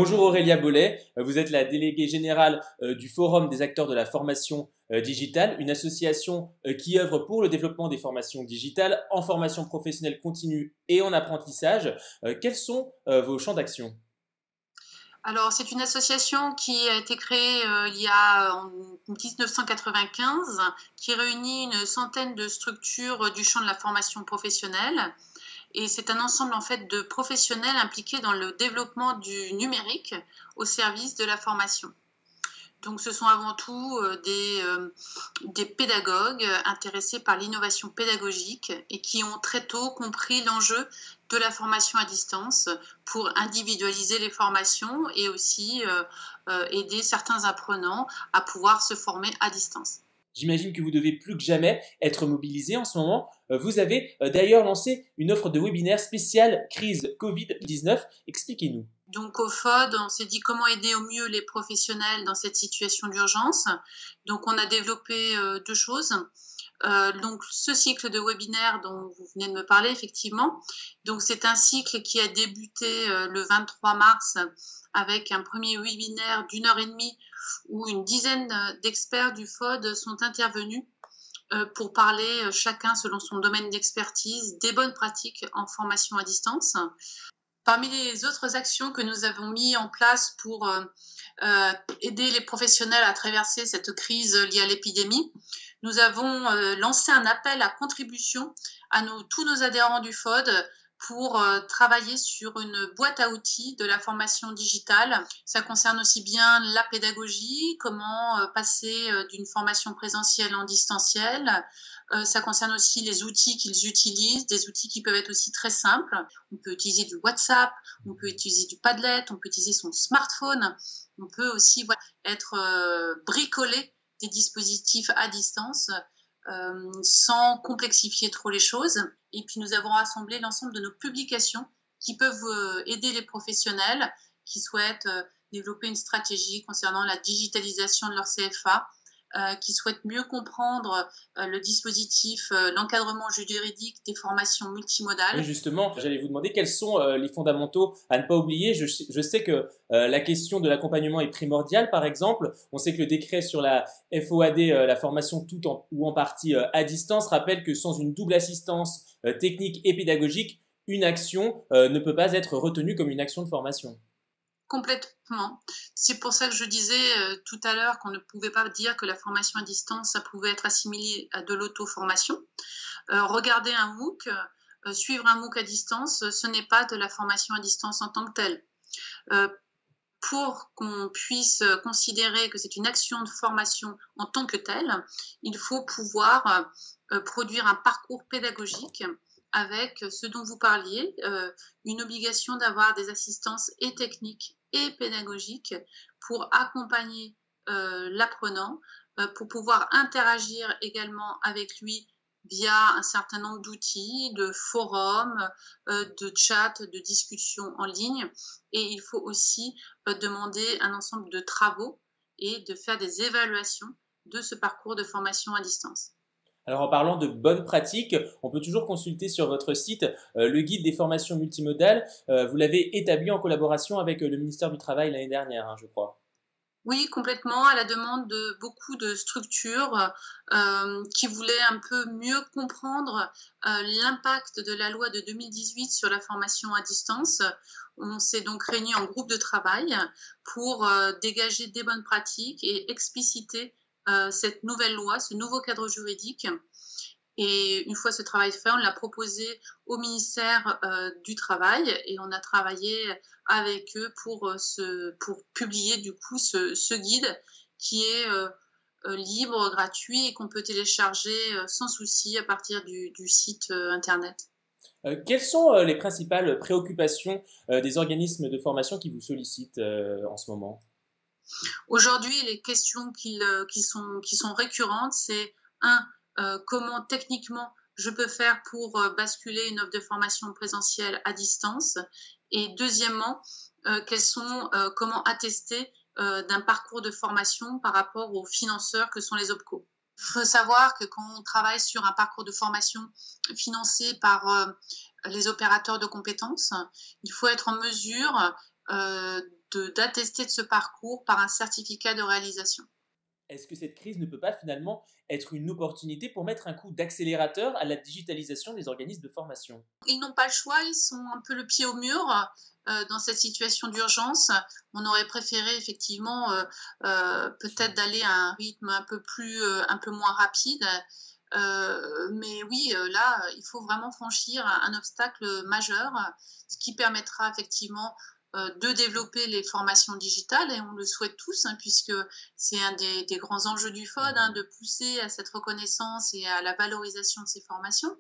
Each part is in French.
Bonjour Aurélia Bollet, vous êtes la déléguée générale du Forum des acteurs de la formation digitale, une association qui œuvre pour le développement des formations digitales en formation professionnelle continue et en apprentissage. Quels sont vos champs d'action? Alors, c'est une association qui a été créée il y a en 1995, qui réunit une centaine de structures du champ de la formation professionnelle. Et c'est un ensemble en fait de professionnels impliqués dans le développement du numérique au service de la formation. Donc, ce sont avant tout des pédagogues intéressés par l'innovation pédagogique et qui ont très tôt compris l'enjeu de la formation à distance pour individualiser les formations et aussi aider certains apprenants à pouvoir se former à distance. J'imagine que vous devez plus que jamais être mobilisé en ce moment. Vous avez d'ailleurs lancé une offre de webinaire spéciale crise Covid-19. Expliquez-nous. Donc au FOD, on s'est dit comment aider au mieux les professionnels dans cette situation d'urgence. Donc on a développé deux choses. Donc ce cycle de webinaire dont vous venez de me parler, effectivement. Donc c'est un cycle qui a débuté le 23 mars avec un premier webinaire d'1 heure et demie où une dizaine d'experts du FOD sont intervenus pour parler chacun selon son domaine d'expertise des bonnes pratiques en formation à distance. Parmi les autres actions que nous avons mis en place pour aider les professionnels à traverser cette crise liée à l'épidémie, nous avons lancé un appel à contribution à tous nos adhérents du FOD pour travailler sur une boîte à outils de la formation digitale. Ça concerne aussi bien la pédagogie, comment passer d'une formation présentielle en distanciel. Ça concerne aussi les outils qu'ils utilisent, des outils qui peuvent être aussi très simples. On peut utiliser du WhatsApp, on peut utiliser du Padlet, on peut utiliser son smartphone. On peut aussi être bricolé des dispositifs à distance sans complexifier trop les choses. Et puis nous avons rassemblé l'ensemble de nos publications qui peuvent aider les professionnels qui souhaitent développer une stratégie concernant la digitalisation de leur CFA, qui souhaitent mieux comprendre le dispositif, l'encadrement juridique des formations multimodales. Oui, justement, j'allais vous demander quels sont les fondamentaux à ne pas oublier. Je sais que la question de l'accompagnement est primordiale, par exemple. On sait que le décret sur la FOAD, la formation tout ou en partie à distance, rappelle que sans une double assistance technique et pédagogique, une action ne peut pas être retenue comme une action de formation. Complètement. C'est pour ça que je disais tout à l'heure qu'on ne pouvait pas dire que la formation à distance, ça pouvait être assimilé à de l'auto-formation. Regarder un MOOC, suivre un MOOC à distance, ce n'est pas de la formation à distance en tant que telle. Pour qu'on puisse considérer que c'est une action de formation en tant que telle, il faut pouvoir produire un parcours pédagogique avec ce dont vous parliez, une obligation d'avoir des assistances et techniques et pédagogiques pour accompagner l'apprenant, pour pouvoir interagir également avec lui via un certain nombre d'outils, de forums, de chats, de discussions en ligne. Et il faut aussi demander un ensemble de travaux et de faire des évaluations de ce parcours de formation à distance. Alors en parlant de bonnes pratiques, on peut toujours consulter sur votre site le guide des formations multimodales. Vous l'avez établi en collaboration avec le ministère du Travail l'année dernière, hein, je crois. Oui, complètement, à la demande de beaucoup de structures qui voulaient un peu mieux comprendre l'impact de la loi de 2018 sur la formation à distance. On s'est donc réunis en groupe de travail pour dégager des bonnes pratiques et expliciter cette nouvelle loi, ce nouveau cadre juridique. Et une fois ce travail fait, on l'a proposé au ministère du Travail et on a travaillé avec eux pour publier du coup ce guide qui est libre, gratuit et qu'on peut télécharger sans souci à partir du site internet. Quelles sont les principales préoccupations des organismes de formation qui vous sollicitent en ce moment? Aujourd'hui, les questions qui sont récurrentes, c'est comment techniquement je peux faire pour basculer une offre de formation présentielle à distance. Et deuxièmement, comment attester d'un parcours de formation par rapport aux financeurs que sont les OPCO. Il faut savoir que quand on travaille sur un parcours de formation financé par les opérateurs de compétences, il faut être en mesure d'attester de ce parcours par un certificat de réalisation. Est-ce que cette crise ne peut pas finalement être une opportunité pour mettre un coup d'accélérateur à la digitalisation des organismes de formation? Ils n'ont pas le choix, ils sont un peu le pied au mur dans cette situation d'urgence. On aurait préféré effectivement peut-être d'aller à un rythme un peu moins rapide. Mais oui, là, il faut vraiment franchir un obstacle majeur, ce qui permettra effectivement de développer les formations digitales, et on le souhaite tous, hein, puisque c'est un des grands enjeux du FOD, hein, de pousser à cette reconnaissance et à la valorisation de ces formations.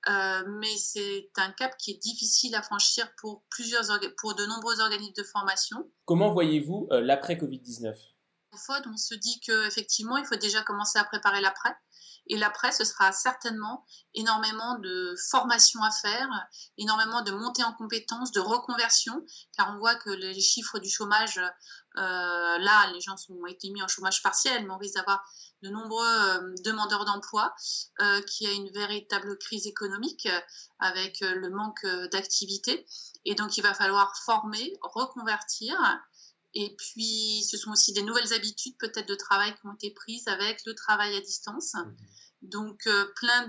Mais c'est un cap qui est difficile à franchir pour pour de nombreux organismes de formation. Comment voyez-vous l'après Covid-19? Au FOD, on se dit qu'effectivement, il faut déjà commencer à préparer l'après. Et l'après, ce sera certainement énormément de formation à faire, énormément de montée en compétences, de reconversion, car on voit que les chiffres du chômage, là, les gens ont été mis en chômage partiel, mais on risque d'avoir de nombreux demandeurs d'emploi, qui a une véritable crise économique avec le manque d'activité. Et donc, il va falloir former, reconvertir. Et puis, ce sont aussi des nouvelles habitudes peut-être de travail qui ont été prises avec le travail à distance. Donc, plein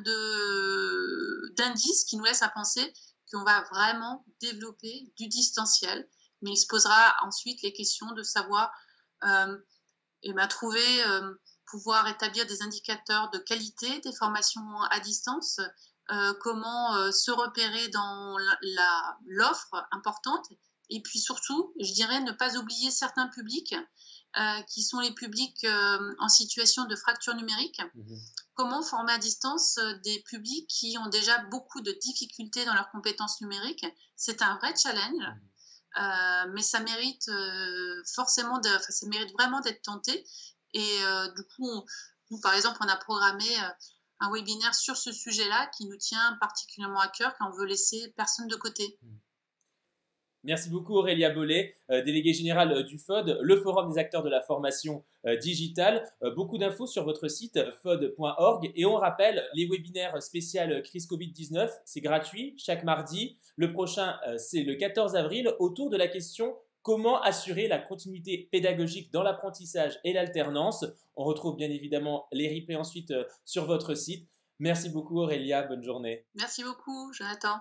d'indices qui nous laissent à penser qu'on va vraiment développer du distanciel. Mais il se posera ensuite les questions de savoir pouvoir établir des indicateurs de qualité des formations à distance, comment se repérer dans l'offre importante. Et puis surtout, je dirais ne pas oublier certains publics qui sont les publics en situation de fracture numérique. Comment former à distance des publics qui ont déjà beaucoup de difficultés dans leurs compétences numériques? C'est un vrai challenge, mais ça mérite ça mérite vraiment d'être tenté. Et du coup, nous, par exemple, on a programmé un webinaire sur ce sujet-là qui nous tient particulièrement à cœur, car on veut laisser personne de côté. Merci beaucoup Aurélia Bollet, déléguée générale du FOD, le Forum des acteurs de la formation digitale. Beaucoup d'infos sur votre site fod.org, et on rappelle les webinaires spécial crise Covid-19, c'est gratuit chaque mardi. Le prochain, c'est le 14 avril, autour de la question comment assurer la continuité pédagogique dans l'apprentissage et l'alternance. On retrouve bien évidemment les replays ensuite sur votre site. Merci beaucoup Aurélia, bonne journée. Merci beaucoup Jonathan.